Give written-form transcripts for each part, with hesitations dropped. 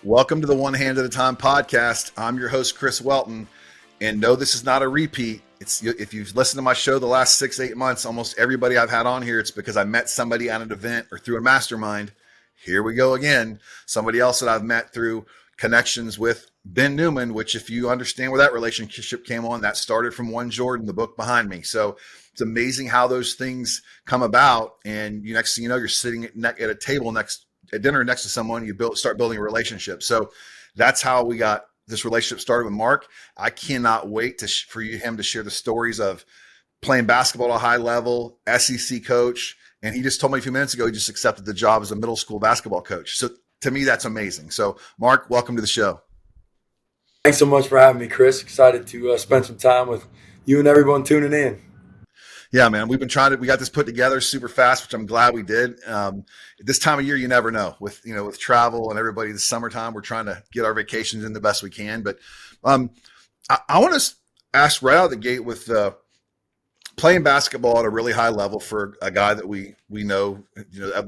Welcome to the One Hand at a Time podcast. I'm your host, Chris Welton, and no, this is not a repeat. If you've listened to my show the last 6-8 months, almost everybody I've had on here, it's because I met somebody at an event or through a mastermind. Here we go again. Somebody else that I've met through connections with Ben Newman, which if you understand where that relationship came on, that started from One Jordan, the book behind me. So it's amazing how those things come about. And next thing you know, you're sitting at a table at dinner next to someone, start building a relationship. So that's how we got this relationship started with Mark. I cannot wait for him to share the stories of playing basketball at a high level, SEC coach. And he just told me a few minutes ago, he just accepted the job as a middle school basketball coach. So to me, that's amazing. So Mark, welcome to the show. Thanks so much for having me, Chris. Excited to spend some time with you and everyone tuning in. Yeah, man, we got this put together super fast, which I'm glad we did. This time of year, you never know with travel and everybody this summertime, we're trying to get our vacations in the best we can. But I want to ask right out of the gate with playing basketball at a really high level for a guy that we know,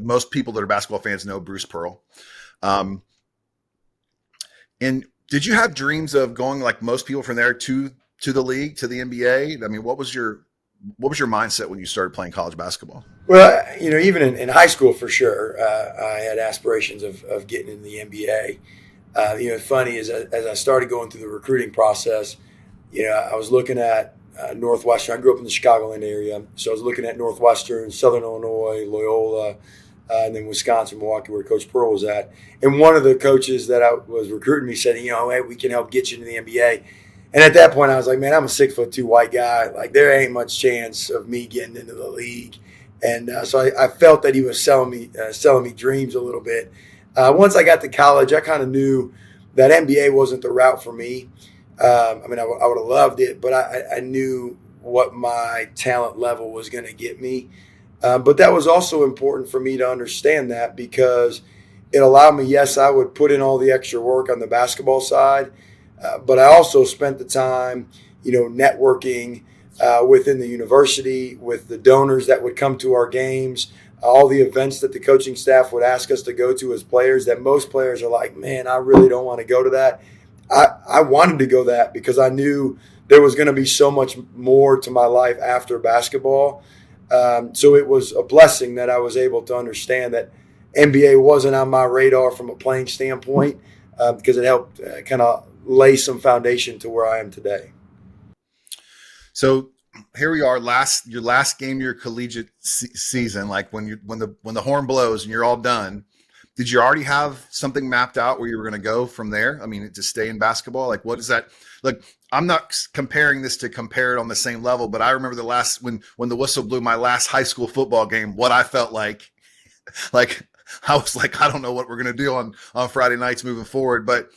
most people that are basketball fans know Bruce Pearl. And did you have dreams of going like most people from there to the league, to the NBA? I mean, what was your mindset when you started playing college basketball? Well, even in high school, for sure, I had aspirations of getting in the NBA. Funny is as I started going through the recruiting process, I was looking at Northwestern. I grew up in the Chicagoland area, so I was looking at Northwestern, Southern Illinois, Loyola, and then Wisconsin, Milwaukee, where Coach Pearl was at. And one of the coaches that I was recruiting me said, hey, we can help get you into the NBA. And at that point, I was like, man, I'm a 6'2" white guy. Like, there ain't much chance of me getting into the league. And so I felt that he was selling me dreams a little bit. Once I got to college, I kind of knew that NBA wasn't the route for me. I would have loved it, but I knew what my talent level was going to get me. But that was also important for me to understand that because it allowed me, yes, I would put in all the extra work on the basketball side, but I also spent the time, networking within the university with the donors that would come to our games, all the events that the coaching staff would ask us to go to as players that most players are like, man, I really don't want to go to that. I wanted to go that because I knew there was going to be so much more to my life after basketball. So it was a blessing that I was able to understand that NBA wasn't on my radar from a playing standpoint because it helped kind of lay some foundation to where I am today. So here we are, your last game of your collegiate season, like when the horn blows and you're all done. Did you already have something mapped out where you were going to go from there? I mean, to stay in basketball, like what is that? Look, I'm not comparing this to compare it on the same level, but I remember when the whistle blew my last high school football game, what I felt like I was like, I don't know what we're going to do on Friday nights moving forward, but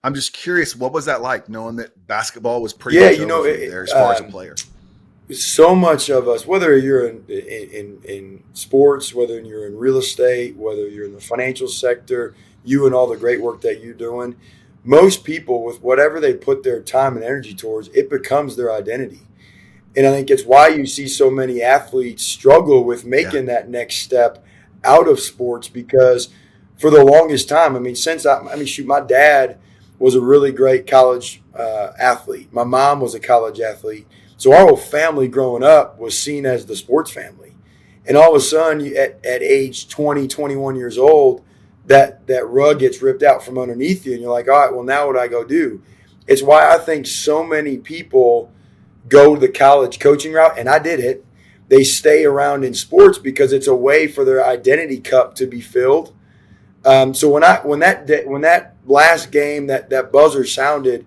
I'm just curious, what was that like knowing that basketball was pretty much over there as far as a player? So much of us, whether you're in sports, whether you're in real estate, whether you're in the financial sector, you and all the great work that you're doing, most people with whatever they put their time and energy towards, it becomes their identity. And I think it's why you see so many athletes struggle with making that next step out of sports because for the longest time, my dad was a really great college athlete. My mom was a college athlete. So our whole family growing up was seen as the sports family. And all of a sudden, at age 20, 21 years old, that rug gets ripped out from underneath you. And you're like, all right, well, now what do I go do? It's why I think so many people go the college coaching route, and I did it. They stay around in sports because it's a way for their identity cup to be filled. So when that last game, that buzzer sounded,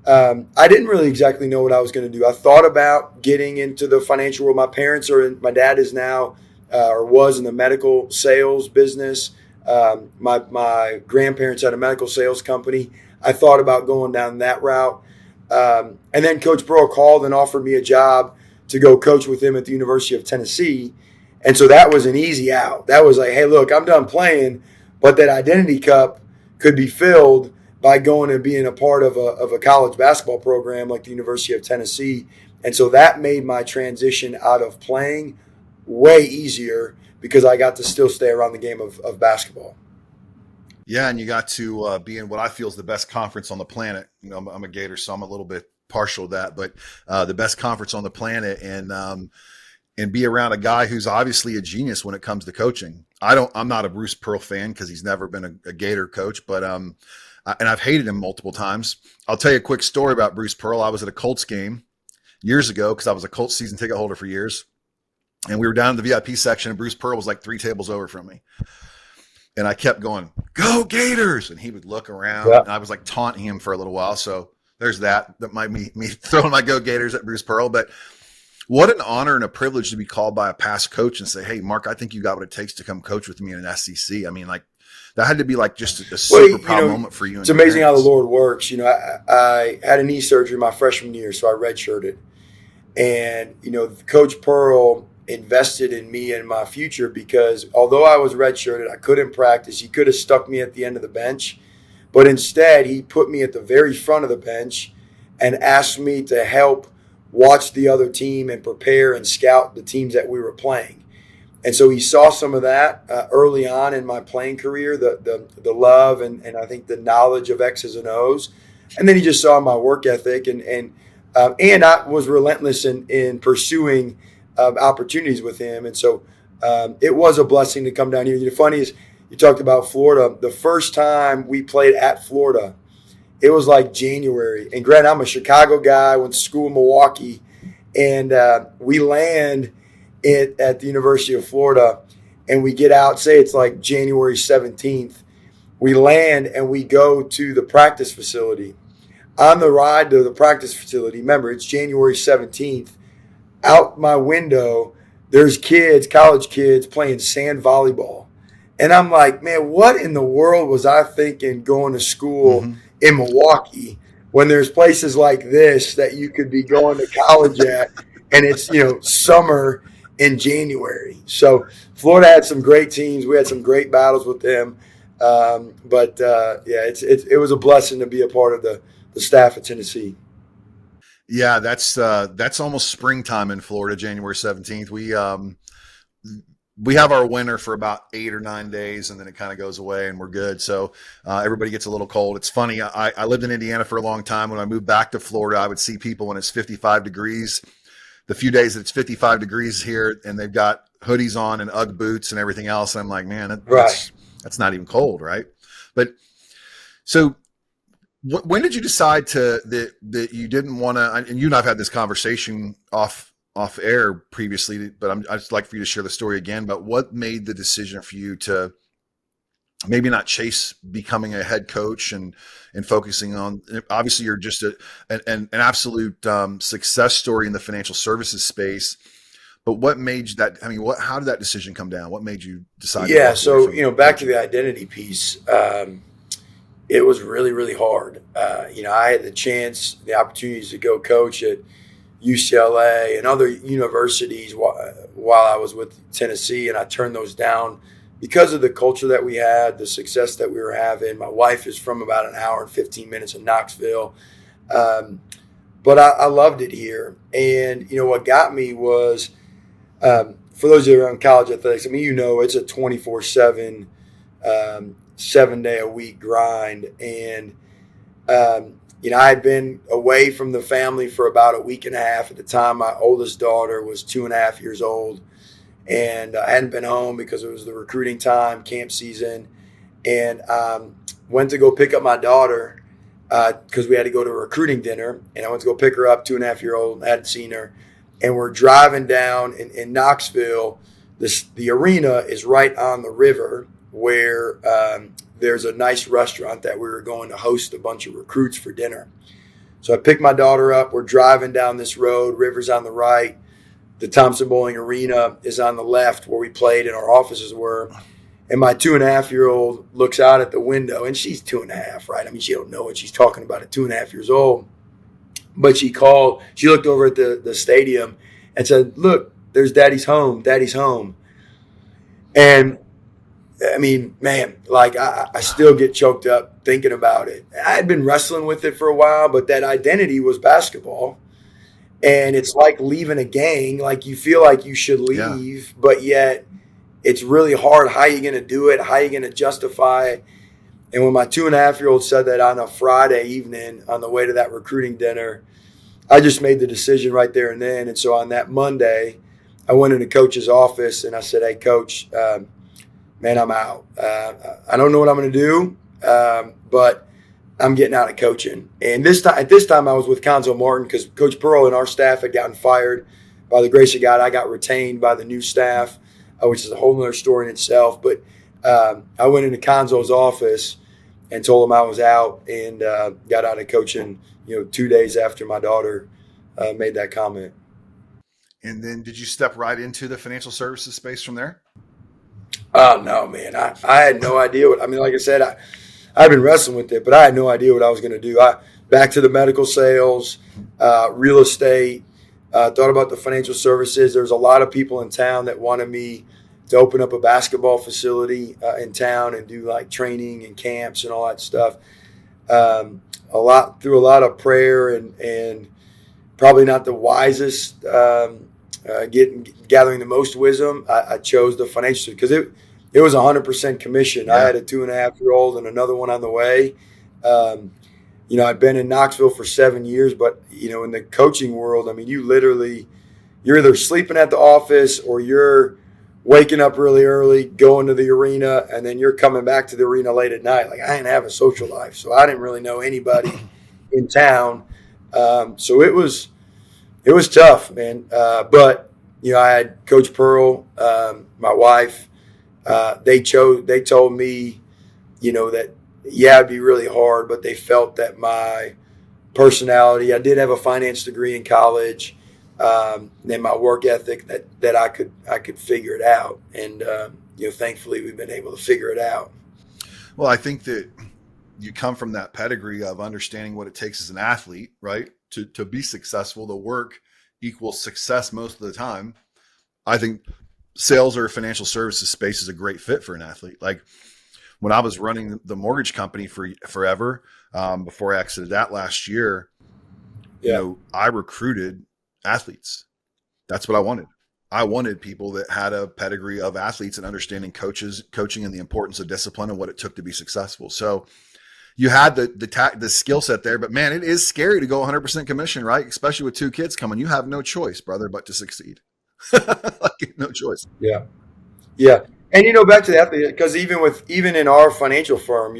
I didn't really exactly know what I was going to do. I thought about getting into the financial world. My dad is now or was in the medical sales business. My grandparents had a medical sales company. I thought about going down that route. And then Coach Pearl called and offered me a job to go coach with him at the University of Tennessee. And so that was an easy out. That was like, hey, look, I'm done playing, but that identity cup could be filled by going and being a part of a college basketball program like the University of Tennessee. And so that made my transition out of playing way easier because I got to still stay around the game of basketball. Yeah, and you got to be in what I feel is the best conference on the planet. I'm a Gator, so I'm a little bit partial to that, but the best conference on the planet, and be around a guy who's obviously a genius when it comes to coaching. I'm not a Bruce Pearl fan because he's never been a Gator coach, but and I've hated him multiple times. I'll tell you a quick story about Bruce Pearl. I was at a Colts game years ago because I was a Colts season ticket holder for years, and we were down in the VIP section, and Bruce Pearl was like 3 tables over from me. And I kept going, "Go Gators!" And he would look around, Yeah. and I was like taunting him for a little while. So there's that. That might be me throwing my "Go Gators" at Bruce Pearl. But what an honor and a privilege to be called by a past coach and say, "Hey, Mark, I think you got what it takes to come coach with me in an SEC." I mean, like that had to be like just a super proud moment for you. It's amazing how the Lord works. I had a knee surgery my freshman year, so I redshirted. And, Coach Pearl invested in me and my future because although I was redshirted, I couldn't practice. He could have stuck me at the end of the bench. But instead, he put me at the very front of the bench and asked me to help watch the other team and prepare and scout the teams that we were playing. And so he saw some of that early on in my playing career, the love and I think the knowledge of X's and O's. And then he just saw my work ethic and I was relentless in pursuing opportunities with him. And so it was a blessing to come down here. The funny is, you talked about Florida. The first time we played at Florida, it was like January. And granted, I'm a Chicago guy, went to school in Milwaukee, and we land at the University of Florida, and we get out, say it's like January 17th. We land and we go to the practice facility. On the ride to the practice facility, remember, it's January 17th, out my window, there's kids, college kids, playing sand volleyball. And I'm like, man, what in the world was I thinking going to school in Milwaukee when there's places like this that you could be going to college at, and it's, summer in January. So Florida had some great teams. We had some great battles with them. It was a blessing to be a part of the staff at Tennessee. Yeah, that's almost springtime in Florida, January 17th. We have our winter for about 8 or 9 days, and then it kind of goes away, and we're good. So everybody gets a little cold. It's funny. I lived in Indiana for a long time. When I moved back to Florida, I would see people when it's 55 degrees. The few days that it's 55 degrees here, and they've got hoodies on and UGG boots and everything else. And I'm like, man, that's not even cold, right? But so when did you decide that you didn't want to? And you and I've had this conversation off air previously, but I'd just like for you to share the story again. But what made the decision for you to maybe not chase becoming a head coach and focusing on, obviously you're just an absolute success story in the financial services space, but what made you that? I mean, how did that decision come down? What made you decide? Yeah. So, back to the identity piece, it was really, really hard. I had the opportunities to go coach at UCLA and other universities while I was with Tennessee, and I turned those down because of the culture that we had, the success that we were having. My wife is from about an hour and 15 minutes in Knoxville. But I loved it here. And, what got me was, for those that are in college athletics, it's a 24/7, 7-day-a-week grind. And, I had been away from the family for about a week and a half. At the time, my oldest daughter was 2.5 years old. And I hadn't been home because it was the recruiting time, camp season. And went to go pick up my daughter because we had to go to a recruiting dinner. And I went to go pick her up, 2.5-year-old, I hadn't seen her. And we're driving down in Knoxville. The arena is right on the river where there's a nice restaurant that we were going to host a bunch of recruits for dinner. So I picked my daughter up. We're driving down this road. River's on the right. The Thompson Bowling Arena is on the left where we played and our offices were. And my 2.5-year-old looks out at the window, and she's 2.5, right? I mean, she don't know what she's talking about at 2.5 years old. But she looked over at the stadium and said, "Look, there's Daddy's home. Daddy's home." And I mean, man, like I still get choked up thinking about it. I had been wrestling with it for a while, but that identity was basketball. And it's like leaving a gang. Like you feel like you should leave, but yet it's really hard. How are you going to do it? How are you going to justify it? And when my 2.5-year-old said that on a Friday evening on the way to that recruiting dinner, I just made the decision right there and then. And so on that Monday, I went into Coach's office and I said, "Hey, Coach, man, I'm out. I don't know what I'm going to do, but I'm getting out of coaching." And at this time, I was with Conzo Martin because Coach Pearl and our staff had gotten fired. By the grace of God, I got retained by the new staff, which is a whole other story in itself. But I went into Conzo's office and told him I was out and got out of coaching, 2 days after my daughter made that comment. And then did you step right into the financial services space from there? Oh, no, man. I had no idea like I said, I've been wrestling with it, but I had no idea what I was going to do. Back to the medical sales, real estate, thought about the financial services. There's a lot of people in town that wanted me to open up a basketball facility in town and do like training and camps and all that stuff. Through a lot of prayer and probably not the wisest, gathering the most wisdom, I chose the financial because it was 100% commission. Yeah. I had a 2.5-year-old and another one on the way. I've been in Knoxville for 7 years, but in the coaching world, I mean, you're either sleeping at the office or you're waking up really early, going to the arena, and then you're coming back to the arena late at night. Like, I didn't have a social life, so I didn't really know anybody in town. So it was tough, man. But I had Coach Pearl, my wife. They told me, that it'd be really hard, but they felt that my personality. I did have a finance degree in college. And my work ethic that I could figure it out, and thankfully we've been able to figure it out. Well, I think that you come from that pedigree of understanding what it takes as an athlete, right? To be successful. The work equals success most of the time. I think sales or financial services space is a great fit for an athlete. Like when I was running the mortgage company for forever, before I exited that last year, I recruited athletes. That's what I wanted. I wanted people that had a pedigree of athletes and understanding coaching and the importance of discipline and what it took to be successful. So you had the skill set there, but man, it is scary to go 100% commission, right? Especially with 2 kids coming. You have no choice, brother, but to succeed. Like, no choice. Yeah. Yeah. And, back to the athlete, because even in our financial firm,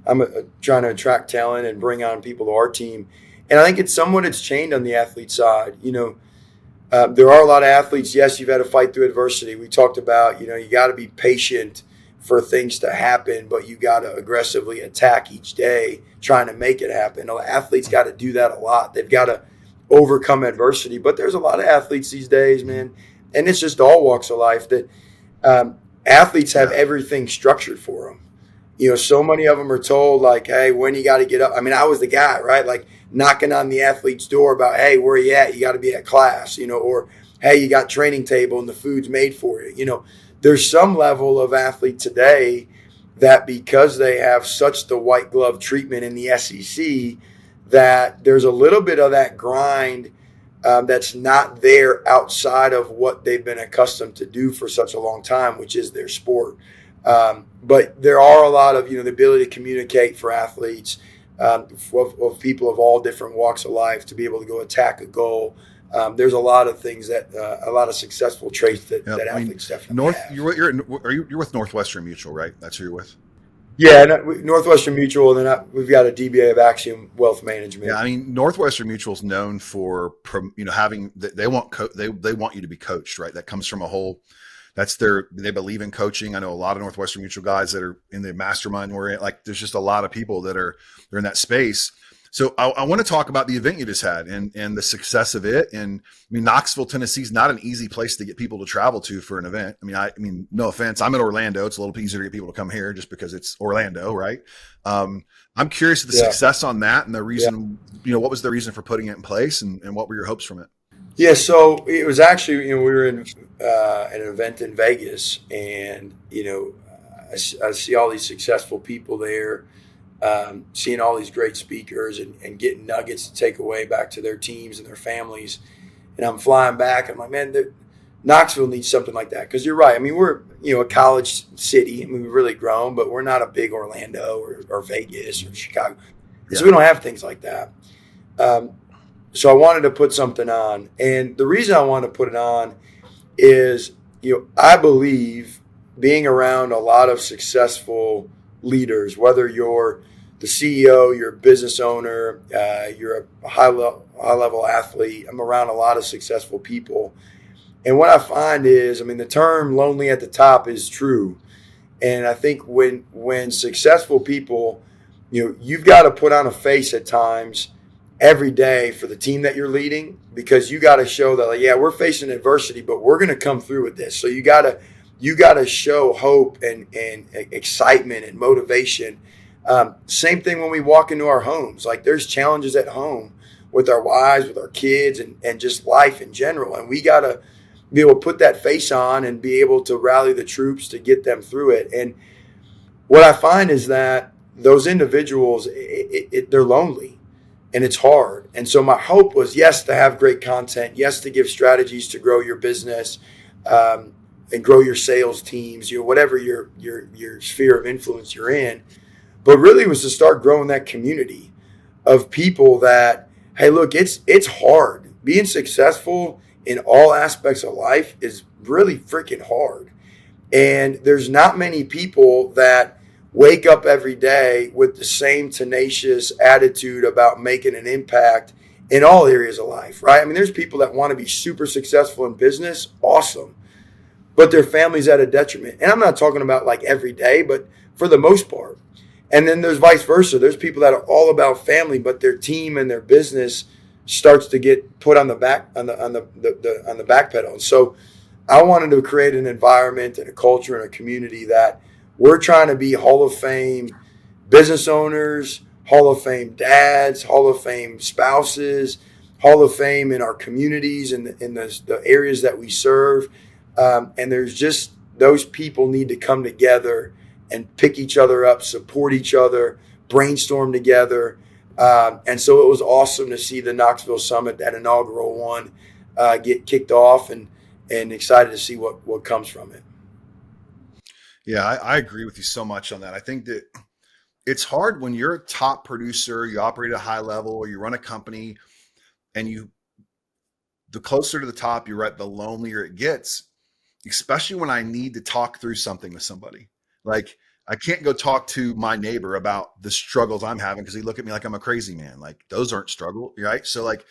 I'm trying to attract talent and bring on people to our team. And I think it's changed on the athlete side. There are a lot of athletes. Yes, you've had to fight through adversity. We talked about, you got to be patient for things to happen, but you got to aggressively attack each day trying to make it happen. Athletes got to do that a lot. They've got to overcome adversity. But there's a lot of athletes these days, man, and it's just all walks of life that athletes have everything structured for them. So many of them are told, like, hey, when you got to get up. I mean, I was the guy, right? Like knocking on the athlete's door about, hey, where you at? You got to be at class, or, hey, you got training table and the food's made for you. There's some level of athlete today that because they have such the white glove treatment in the SEC, that there's a little bit of that grind that's not there outside of what they've been accustomed to do for such a long time, which is their sport. But there are a lot of, the ability to communicate for athletes, of people of all different walks of life to be able to go attack a goal. There's a lot of things a lot of successful traits that athletes definitely have. You're with Northwestern Mutual, right? That's who you're with? Yeah, Northwestern Mutual, and then we've got a DBA of Axiom Wealth Management. Yeah, I mean, Northwestern Mutual is known for having they want you to be coached, right? That comes from they believe in coaching. I know a lot of Northwestern Mutual guys that are in the mastermind there's just a lot of people they're in that space. So I want to talk about the event you just had and the success of it. And I mean, Knoxville, Tennessee is not an easy place to get people to travel to for an event. I mean, no offense. I'm in Orlando. It's a little easier to get people to come here just because it's Orlando, right? I'm curious of the success on that and the reason, what was the reason for putting it in place and what were your hopes from it? Yeah, so it was actually, we were in an event in Vegas, and I see all these successful people there, seeing all these great speakers and getting nuggets to take away back to their teams and their families. And I'm flying back. I'm like, man, Knoxville needs something like that. Because you're right. I mean, we're, a college city. I mean, we've really grown, but we're not a big Orlando or Vegas or Chicago. Yeah. So we don't have things like that. So I wanted to put something on. And the reason I wanted to put it on is, I believe being around a lot of successful leaders, whether you're the CEO, you're a business owner, you're a high level athlete. I'm around a lot of successful people. And what I find is, the term lonely at the top is true. And I think when successful people, you've got to put on a face at times every day for the team that you're leading, because you got to show that, we're facing adversity, but we're going to come through with this. So you got to show hope and excitement and motivation. Same thing when we walk into our homes. Like, there's challenges at home with our wives, with our kids, and just life in general. And we got to be able to put that face on and be able to rally the troops to get them through it. And what I find is that those individuals, they're lonely and it's hard. And so my hope was, yes, to have great content, yes, to give strategies to grow your business, and grow your sales teams, whatever your sphere of influence you're in. But really was to start growing that community of people that, hey, look, it's hard. Being successful in all aspects of life is really freaking hard. And there's not many people that wake up every day with the same tenacious attitude about making an impact in all areas of life, right? There's people that want to be super successful in business, awesome, but their family's at a detriment. And I'm not talking about like every day, but for the most part. And then there's vice versa. There's people that are all about family, but their team and their business starts to get put on the back pedal. And so I wanted to create an environment and a culture and a community that we're trying to be Hall of Fame business owners, Hall of Fame dads, Hall of Fame spouses, Hall of Fame in our communities and in the areas that we serve. And there's just, those people need to come together and pick each other up, support each other, brainstorm together. And so it was awesome to see the Knoxville Summit, that inaugural one, get kicked off, and excited to see what comes from it. Yeah, I agree with you so much on that. I think that it's hard when you're a top producer, you operate at a high level, or you run a company, and the closer to the top you're at, the lonelier it gets, especially when I need to talk through something with somebody. Like, I can't go talk to my neighbor about the struggles I'm having because he look at me like I'm a crazy man. Like, those aren't struggle, right? So like,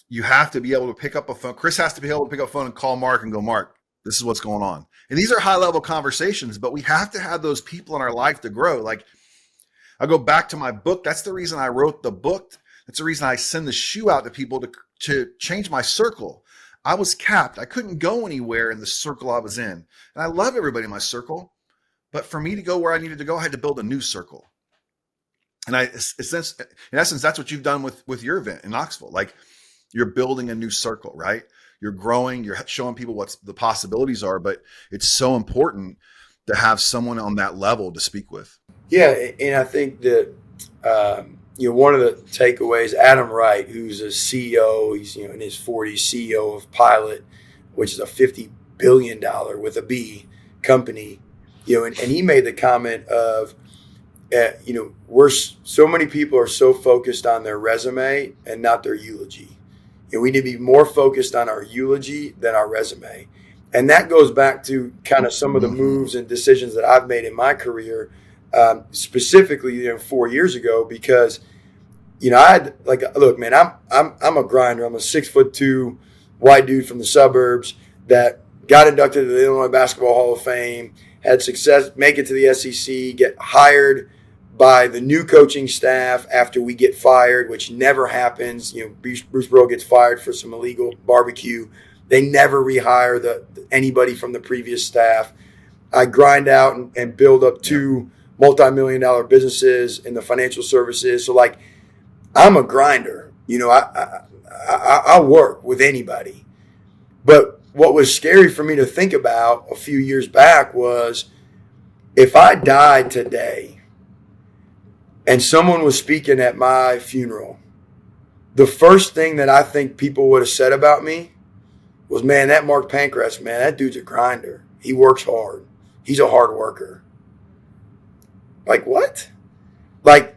you have to be able to pick up a phone. Chris has to be able to pick up a phone and call Mark and go, Mark, this is what's going on. And these are high level conversations, but we have to have those people in our life to grow. Like, I go back to my book. That's the reason I wrote the book. That's the reason I send the shoe out to people to change my circle. I was capped. I couldn't go anywhere in the circle I was in. And I love everybody in my circle. But for me to go where I needed to go, I had to build a new circle. And in essence, that's what you've done with your event in Knoxville. Like, you're building a new circle, right? You're growing, you're showing people what the possibilities are, but it's so important to have someone on that level to speak with. Yeah, and I think that one of the takeaways, Adam Wright, who's a CEO, he's in his 40s, CEO of Pilot, which is a $50 billion with a B company, and he made the comment of, so many people are so focused on their resume and not their eulogy. We need to be more focused on our eulogy than our resume. And that goes back to kind of some of the moves and decisions that I've made in my career, specifically 4 years ago, because I had, like, look, man, I'm a grinder. I'm a 6'2" white dude from the suburbs that got inducted to the Illinois Basketball Hall of Fame, had success, make it to the SEC, get hired by the new coaching staff after we get fired, which never happens. Bruce Burrow gets fired for some illegal barbecue. They never rehire anybody from the previous staff. I grind out and build up 2 multi-million-dollar businesses in the financial services. So, like, I'm a grinder. I work with anybody. But what was scary for me to think about a few years back was, if I died today and someone was speaking at my funeral, the first thing that I think people would have said about me was, man, that Mark Pancratz, man, that dude's a grinder. He works hard. He's a hard worker. Like, what? Like,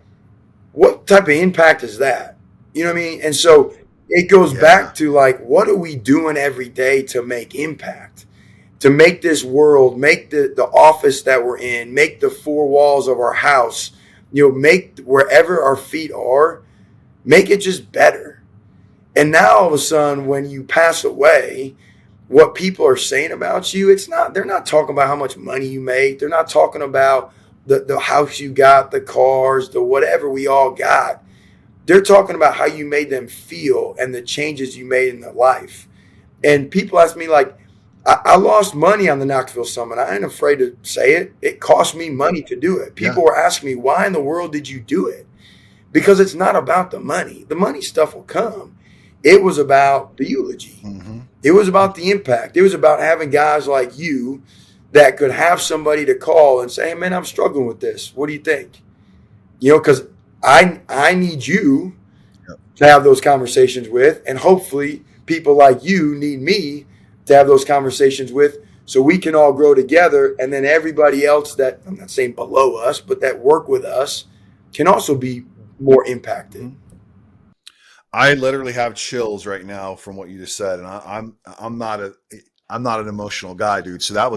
what type of impact is that? You know what I mean? And so it goes back to, like, what are we doing every day to make impact? To make this world, make the office that we're in, make the four walls of our house, make wherever our feet are, make it just better. And now all of a sudden, when you pass away, what people are saying about you, they're not talking about how much money you make. They're not talking about the house you got, the cars, the whatever we all got. They're talking about how you made them feel and the changes you made in their life. And people ask me, like, I lost money on the Knoxville Summit. I ain't afraid to say it. It cost me money to do it. People were asking me, why in the world did you do it? Because it's not about the money. The money stuff will come. It was about the eulogy. Mm-hmm. It was about the impact. It was about having guys like you that could have somebody to call and say, hey, man, I'm struggling with this. What do you think? Because I need you to have those conversations with, and hopefully people like you need me to have those conversations with, so we can all grow together. And then everybody else that, I'm not saying below us, but that work with us can also be more impacted. I literally have chills right now from what you just said. And I'm not an emotional guy, dude. So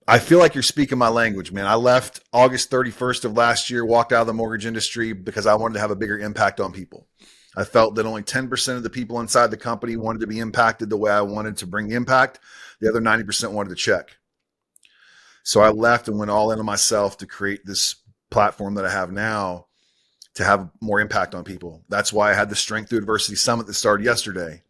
I feel like you're speaking my language, man. I left August 31st of last year, walked out of the mortgage industry because I wanted to have a bigger impact on people. I felt that only 10% of the people inside the company wanted to be impacted the way I wanted to bring impact. The other 90% wanted to check. So I left and went all into myself to create this platform that I have now to have more impact on people. That's why I had the Strength Through Adversity Summit that started yesterday.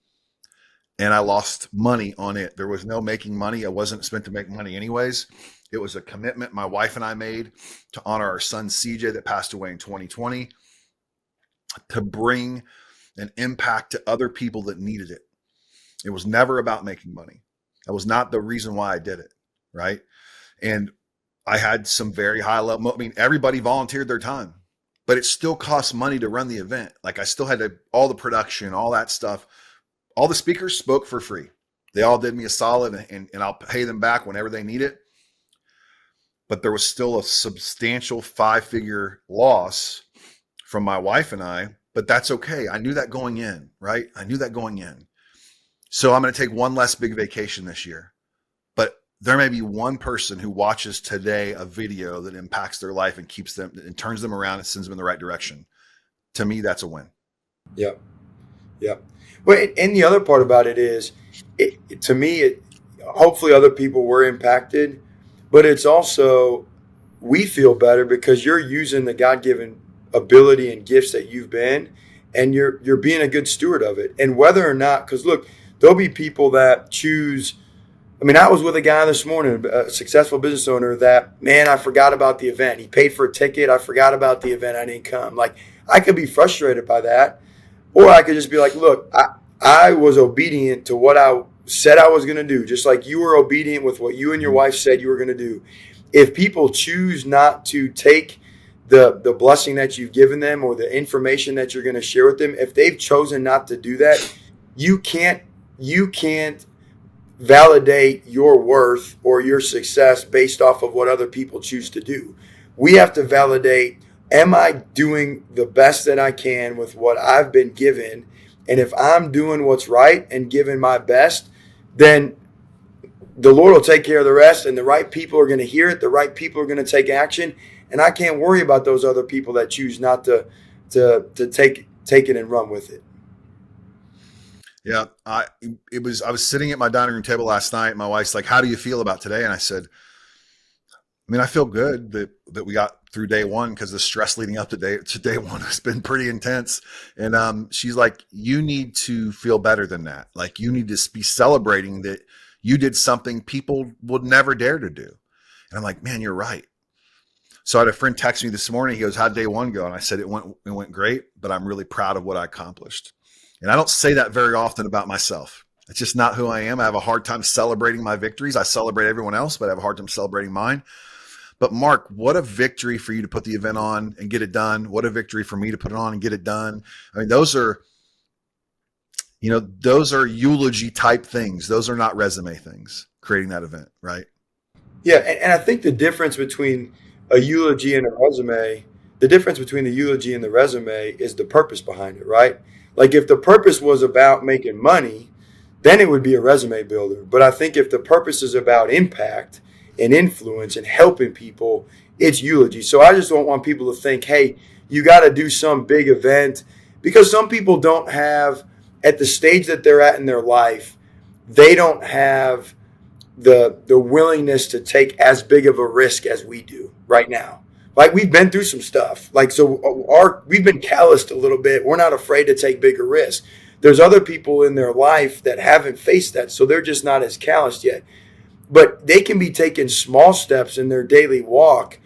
And I lost money on it. There was no making money. I wasn't spent to make money anyways. It was a commitment my wife and I made to honor our son, CJ, that passed away in 2020, to bring an impact to other people that needed it. It was never about making money. That was not the reason why I did it, right? And I had some very high level, everybody volunteered their time, but it still costs money to run the event. Like, I still had all the production, all that stuff. All the speakers spoke for free. They all did me a solid, and I'll pay them back whenever they need it. But there was still a substantial 5-figure loss from my wife and I, but that's okay. I knew that going in, right? I knew that going in. So I'm going to take one less big vacation this year, but there may be one person who watches today a video that impacts their life and keeps them and turns them around and sends them in the right direction. To me, that's a win. Yep. Yep. Well, and the other part about it is, to me, hopefully other people were impacted, but it's also, we feel better because you're using the God-given ability and gifts that you've been, and you're being a good steward of it. And whether or not, because look, there'll be people that choose. I was with a guy this morning, a successful business owner, that, man, I forgot about the event. He paid for a ticket. I forgot about the event. I didn't come. Like, I could be frustrated by that. Or I could just be like, look, I was obedient to what I said I was going to do, just like you were obedient with what you and your wife said you were going to do. If people choose not to take the blessing that you've given them or the information that you're going to share with them, if they've chosen not to do that, you can't validate your worth or your success based off of what other people choose to do. We have to validate, am I doing the best that I can with what I've been given? And if I'm doing what's right and giving my best, then the Lord will take care of the rest, and the right people are going to hear it. The right people are going to take action. And I can't worry about those other people that choose not to take it and run with it. Yeah. I was sitting at my dining room table last night. My wife's like, how do you feel about today? And I said, I feel good that we got through day one, because the stress leading up to day one has been pretty intense. And she's like, you need to feel better than that. Like, you need to be celebrating that you did something people would never dare to do. And I'm like, man, you're right. So I had a friend text me this morning. He goes, how'd day one go? And I said, it went great, but I'm really proud of what I accomplished. And I don't say that very often about myself. It's just not who I am. I have a hard time celebrating my victories. I celebrate everyone else, but I have a hard time celebrating mine. But Mark, what a victory for you to put the event on and get it done. What a victory for me to put it on and get it done. Those are, those are eulogy type things. Those are not resume things, creating that event, right? Yeah, and I think the difference between a eulogy and a resume, the difference between the eulogy and the resume is the purpose behind it, right? Like if the purpose was about making money, then it would be a resume builder. But I think if the purpose is about impact and influence and helping people, it's eulogy. So I just don't want people to think, hey, you got to do some big event because some people don't have, at the stage that they're at in their life, they don't have the willingness to take as big of a risk as we do right now. Like we've been through some stuff. Like so we've been calloused a little bit. We're not afraid to take bigger risks. There's other people in their life that haven't faced that, so they're just not as calloused yet. But they can be taking small steps in their daily walk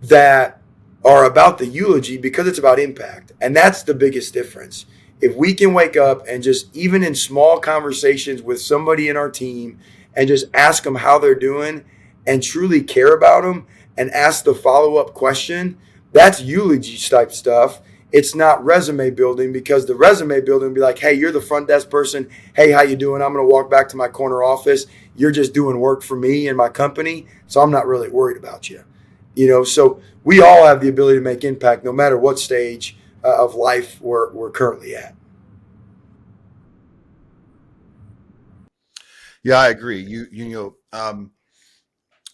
that are about the eulogy because it's about impact. And that's the biggest difference. If we can wake up and just, even in small conversations with somebody in our team, and just ask them how they're doing and truly care about them and ask the follow-up question, that's eulogy type stuff. It's not resume building, because the resume building would be like, hey, you're the front desk person. Hey, how you doing? I'm going to walk back to my corner office. You're just doing work for me and my company, so I'm not really worried about you. So we all have the ability to make impact no matter what stage of life we're currently at. Yeah, I agree. One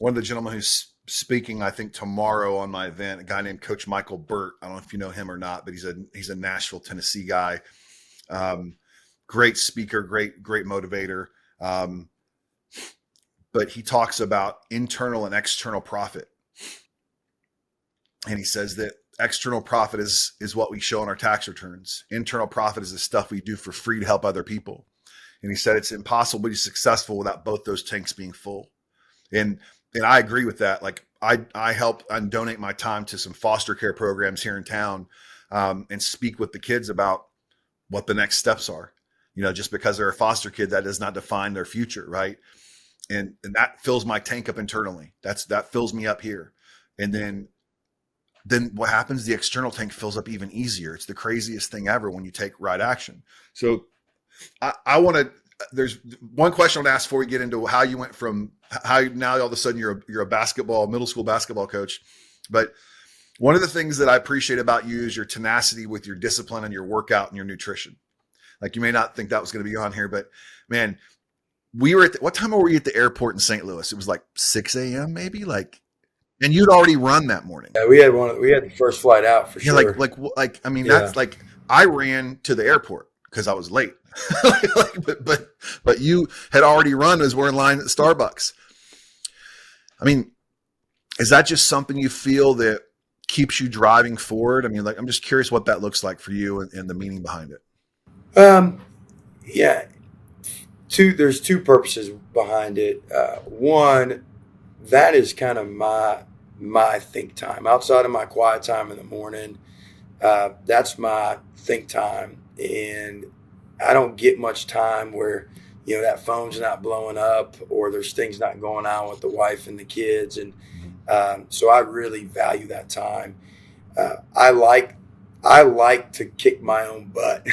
of the gentlemen who's speaking, I think tomorrow on my event, a guy named Coach Michael Burt. I don't know if you know him or not, but he's a Nashville, Tennessee guy. Great speaker, great motivator. But he talks about internal and external profit, and he says that external profit is what we show on our tax returns. Internal profit is the stuff we do for free to help other people. And he said it's impossible to be successful without both those tanks being full. And I agree with that. Like I help and donate my time to some foster care programs here in town, and speak with the kids about what the next steps are. Just because they're a foster kid, that does not define their future, right? And that fills my tank up internally. That fills me up here. And then what happens? The external tank fills up even easier. It's the craziest thing ever when you take right action. So I want to. There's one question I want to ask before we get into how you went from how now all of a sudden you're a middle school basketball coach. But one of the things that I appreciate about you is your tenacity with your discipline and your workout and your nutrition. Like, you may not think that was going to be on here, but man, we were what time were we at the airport in St. Louis? It was like 6 a.m. maybe, and you'd already run that morning. Yeah, we had the first flight out for sure. I mean, that's like, I ran to the airport because I was late. but you had already run as we're in line at Starbucks. I mean, is that just something you feel that keeps you driving forward? I mean, I'm just curious what that looks like for you and the meaning behind it. Yeah. There's two purposes behind it. One, that is kind of my think time outside of my quiet time in the morning. That's my think time, and I don't get much time where that phone's not blowing up or there's things not going on with the wife and the kids, and so I really value that time. I like to kick my own butt.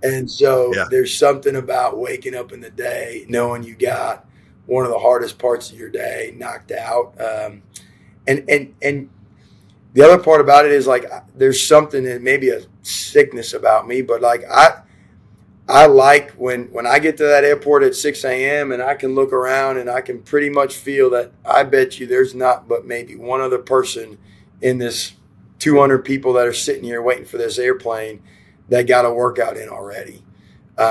And so There's something about waking up in the day knowing you got one of the hardest parts of your day knocked out. And the other part about it is there's something that maybe a sickness about me, but I like when I get to that airport at 6 a.m. and I can look around and I can pretty much feel that I bet you there's not but maybe one other person in this 200 people that are sitting here waiting for this airplane that got a workout in already.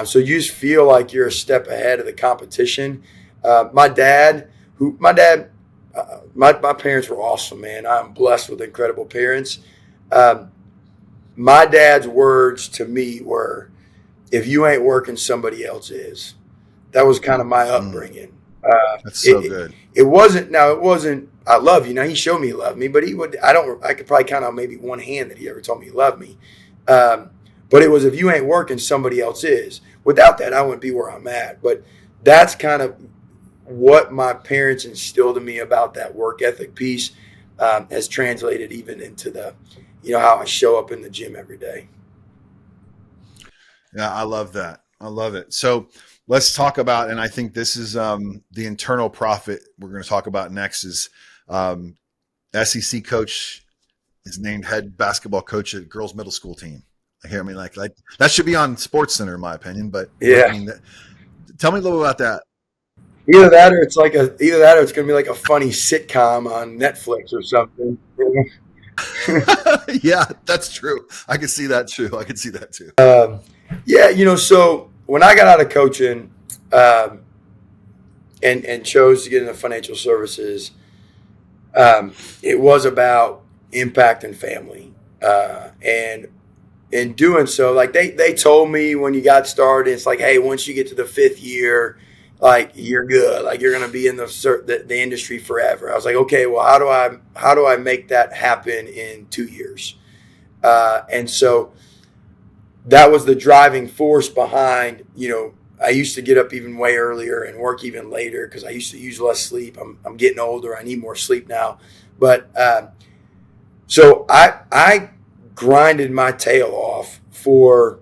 So you just feel like you're a step ahead of the competition. My parents were awesome, man. I'm blessed with incredible parents. My dad's words to me were, if you ain't working, somebody else is. That was kind of my upbringing. That's so good. It wasn't, I love you. Now, he showed me he loved me, but I could probably count on maybe one hand that he ever told me he loved me. But it was, if you ain't working, somebody else is. Without that, I wouldn't be where I'm at. But that's kind of what my parents instilled in me about that work ethic piece, has translated even into the, how I show up in the gym every day. Yeah, I love that. I love it. So let's talk about, and I think this is the internal profit we're going to talk about next is um, SEC coach is named head basketball coach at girls middle school team. I mean, like that should be on Sports Center, in my opinion. But I Yeah. mean, tell me a little about that. Either that or it's going to be like a funny sitcom on Netflix or something. Yeah, that's true. I can see that too. I can see that too. Yeah, so when I got out of coaching, um, and chose to get into financial services, it was about impact and family. And in doing so, like they told me when you got started, it's like, hey, once you get to the fifth year, like you're good, like you're gonna be in the industry forever. I was like, okay, well, how do I make that happen in 2 years? And so that was the driving force behind, I used to get up even way earlier and work even later because I used to use less sleep. I'm getting older. I need more sleep now. But so I grinded my tail off for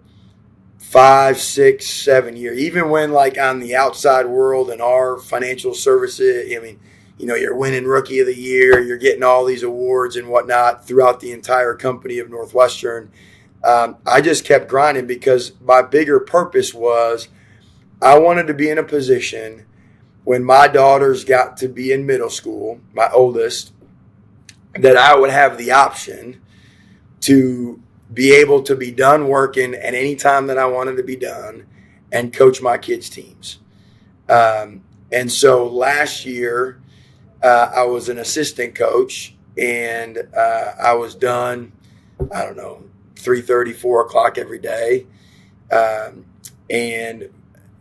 5, 6, 7 years, even when like on the outside world and our financial services, I mean, you're winning rookie of the year, you're getting all these awards and whatnot throughout the entire company of Northwestern. I just kept grinding because my bigger purpose was I wanted to be in a position when my daughters got to be in middle school, my oldest, that I would have the option to be able to be done working at any time that I wanted to be done and coach my kids' teams. And so last year, I was an assistant coach, and I was done, I don't know, 3:30, 4 o'clock every day. And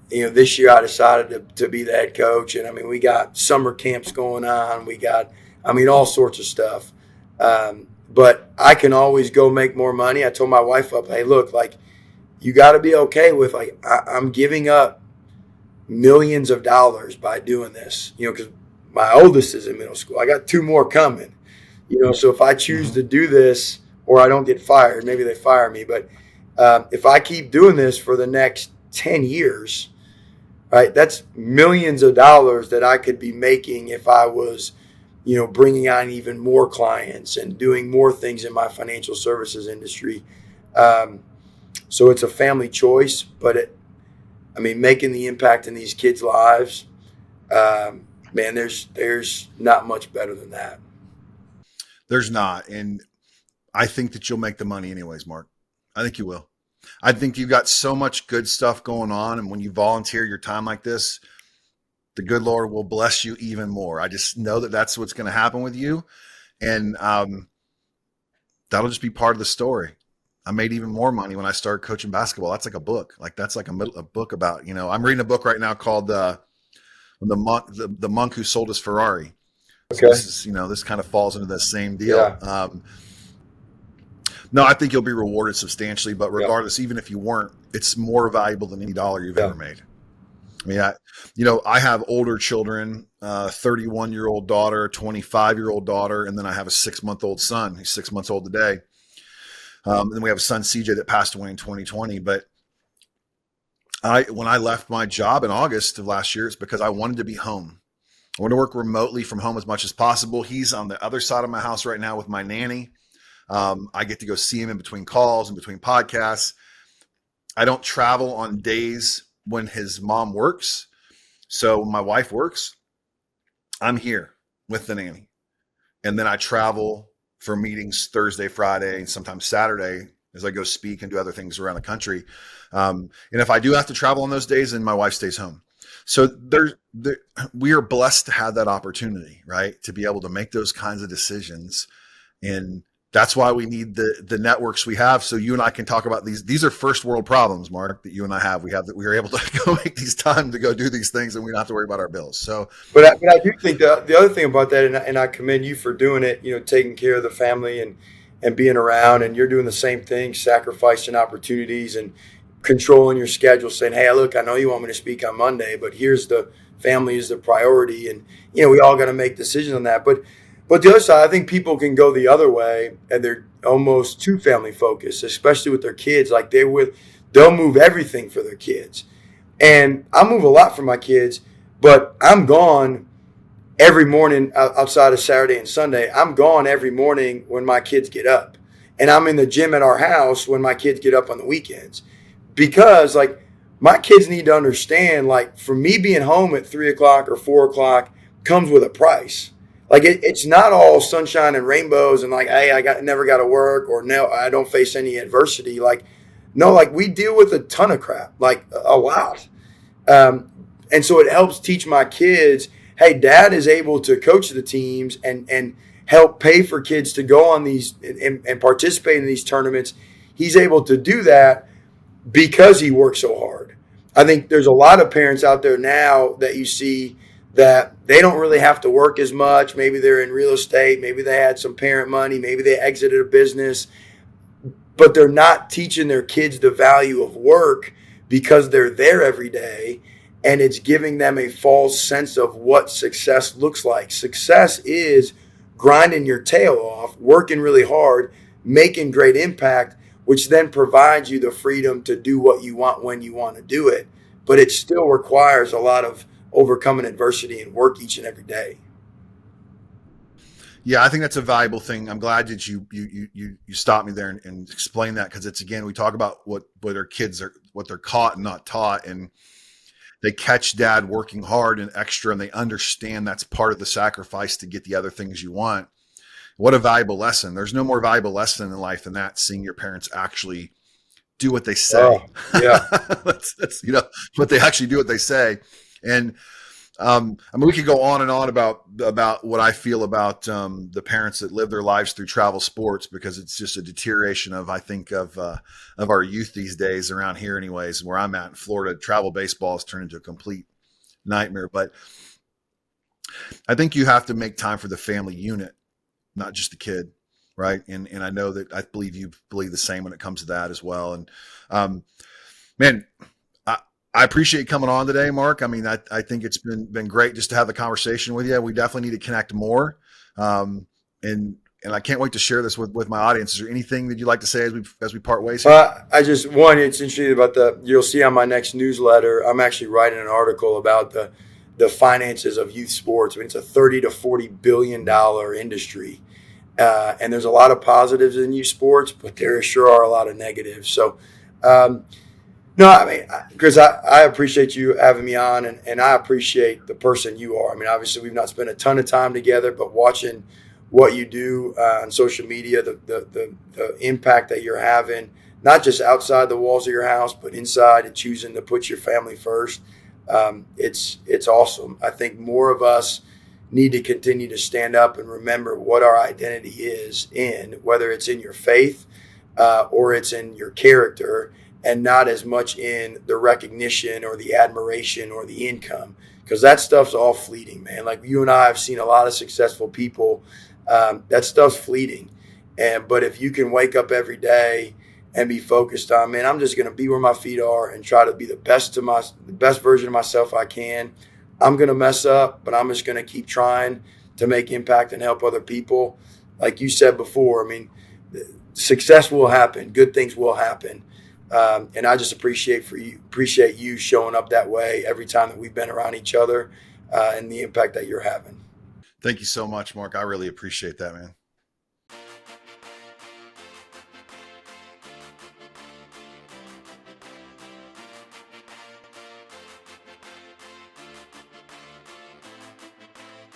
this year I decided to be the head coach. And I mean, we got summer camps going on. We got, all sorts of stuff. But I can always go make more money. I told my wife up, hey, look, like you got to be okay with like, I'm giving up millions of dollars by doing this, because my oldest is in middle school. I got 2 more coming, so if I choose to do this or I don't get fired, maybe they fire me. But if I keep doing this for the next 10 years, right, that's millions of dollars that I could be making if I was, bringing on even more clients and doing more things in my financial services industry. So it's a family choice, but making the impact in these kids' lives, man, there's not much better than that. There's not. And I think that you'll make the money anyways, Mark. I think you will. I think you've got so much good stuff going on. And when you volunteer your time like this, the good Lord will bless you even more. I just know that that's what's going to happen with you. And that'll just be part of the story. I made even more money when I started coaching basketball. That's like a book. Like that's like a book about, I'm reading a book right now called the monk who sold his Ferrari. So Okay. this is, this kind of falls into the same deal. Yeah. No, I think you'll be rewarded substantially, but regardless, even if you weren't, it's more valuable than any dollar you've ever made. I mean, I have older children, 31-year-old daughter, 25-year-old daughter, and then I have a 6-month-old son. He's 6 months old today. And then we have a son, CJ, that passed away in 2020. But when I left my job in August of last year, it's because I wanted to be home. I want to work remotely from home as much as possible. He's on the other side of my house right now with my nanny. I get to go see him in between calls and between podcasts. I don't travel on days when his mom works. So when my wife works, I'm here with the nanny. And then I travel for meetings Thursday, Friday, and sometimes Saturday as I go speak and do other things around the country. And if I do have to travel on those days, then my wife stays home. So we are blessed to have that opportunity, right? To be able to make those kinds of decisions. And that's why we need the networks we have. So you and I can talk about these. These are first world problems, Mark, that you and I have. We have that we are able to go make these time to go do these things, and we don't have to worry about our bills. So, but I do think the other thing about that, and I commend you for doing it, taking care of the family and being around, and you're doing the same thing, sacrificing opportunities and controlling your schedule, saying, hey, look, I know you want me to speak on Monday, but here's the family is the priority. And, we all got to make decisions on that. But the other side, I think people can go the other way, and they're almost too family focused, especially with their kids. Like they'll move everything for their kids. And I move a lot for my kids, but I'm gone every morning outside of Saturday and Sunday. I'm gone every morning when my kids get up. And I'm in the gym at our house when my kids get up on the weekends. Because like my kids need to understand, like for me being home at 3 o'clock or 4 o'clock comes with a price. Like it's not all sunshine and rainbows and like, hey, never got to work or no, I don't face any adversity. Like, no, like we deal with a ton of crap, like a lot. Um, and so it helps teach my kids, hey, dad is able to coach the teams and help pay for kids to go on these and participate in these tournaments. He's able to do that because he works so hard. I think there's a lot of parents out there now that you see that they don't really have to work as much. Maybe they're in real estate. Maybe they had some parent money. Maybe they exited a business, but they're not teaching their kids the value of work because they're there every day. And it's giving them a false sense of what success looks like. Success is grinding your tail off, working really hard, making great impact, which then provides you the freedom to do what you want when you want to do it. But it still requires a lot of overcoming adversity and work each and every day. Yeah, I think that's a valuable thing. I'm glad that you stopped me there and explained that, because it's, again, we talk about what our kids are, what they're caught and not taught, and they catch dad working hard and extra, and they understand that's part of the sacrifice to get the other things you want. What a valuable lesson. There's no more valuable lesson in life than that, seeing your parents actually do what they say. Oh, yeah. That's what they actually do, what they say. And I mean, we could go on and on about what I feel about the parents that live their lives through travel sports, because it's just a deterioration of, I think, of our youth these days around here, anyways. Where I'm at in Florida, travel baseball has turned into a complete nightmare. But I think you have to make time for the family unit, not just the kid, right? And I know that I believe you believe the same when it comes to that as well. And man, I appreciate you coming on today, Mark. I mean, I think it's been great just to have the conversation with you. We definitely need to connect more. And I can't wait to share this with my audience. Is there anything that you'd like to say as we part ways here? It's interesting about you'll see on my next newsletter, I'm actually writing an article about the finances of youth sports. I mean, it's a $30 to $40 billion industry. And there's a lot of positives in youth sports, but there sure are a lot of negatives. So, no, I mean, Chris, I appreciate you having me on, and I appreciate the person you are. I mean, obviously, we've not spent a ton of time together, but watching what you do on social media, the impact that you're having, not just outside the walls of your house, but inside, and choosing to put your family first, it's awesome. I think more of us need to continue to stand up and remember what our identity is in, whether it's in your faith or it's in your character, and not as much in the recognition or the admiration or the income, because that stuff's all fleeting, man. Like you and I have seen a lot of successful people. That stuff's fleeting. But if you can wake up every day and be focused on, man, I'm just going to be where my feet are and try to be the best version of myself I can. I'm going to mess up, but I'm just going to keep trying to make impact and help other people. Like you said before, I mean, success will happen. Good things will happen. And I just appreciate you showing up that way every time that we've been around each other, and the impact that you're having. Thank you so much, Mark. I really appreciate that, man.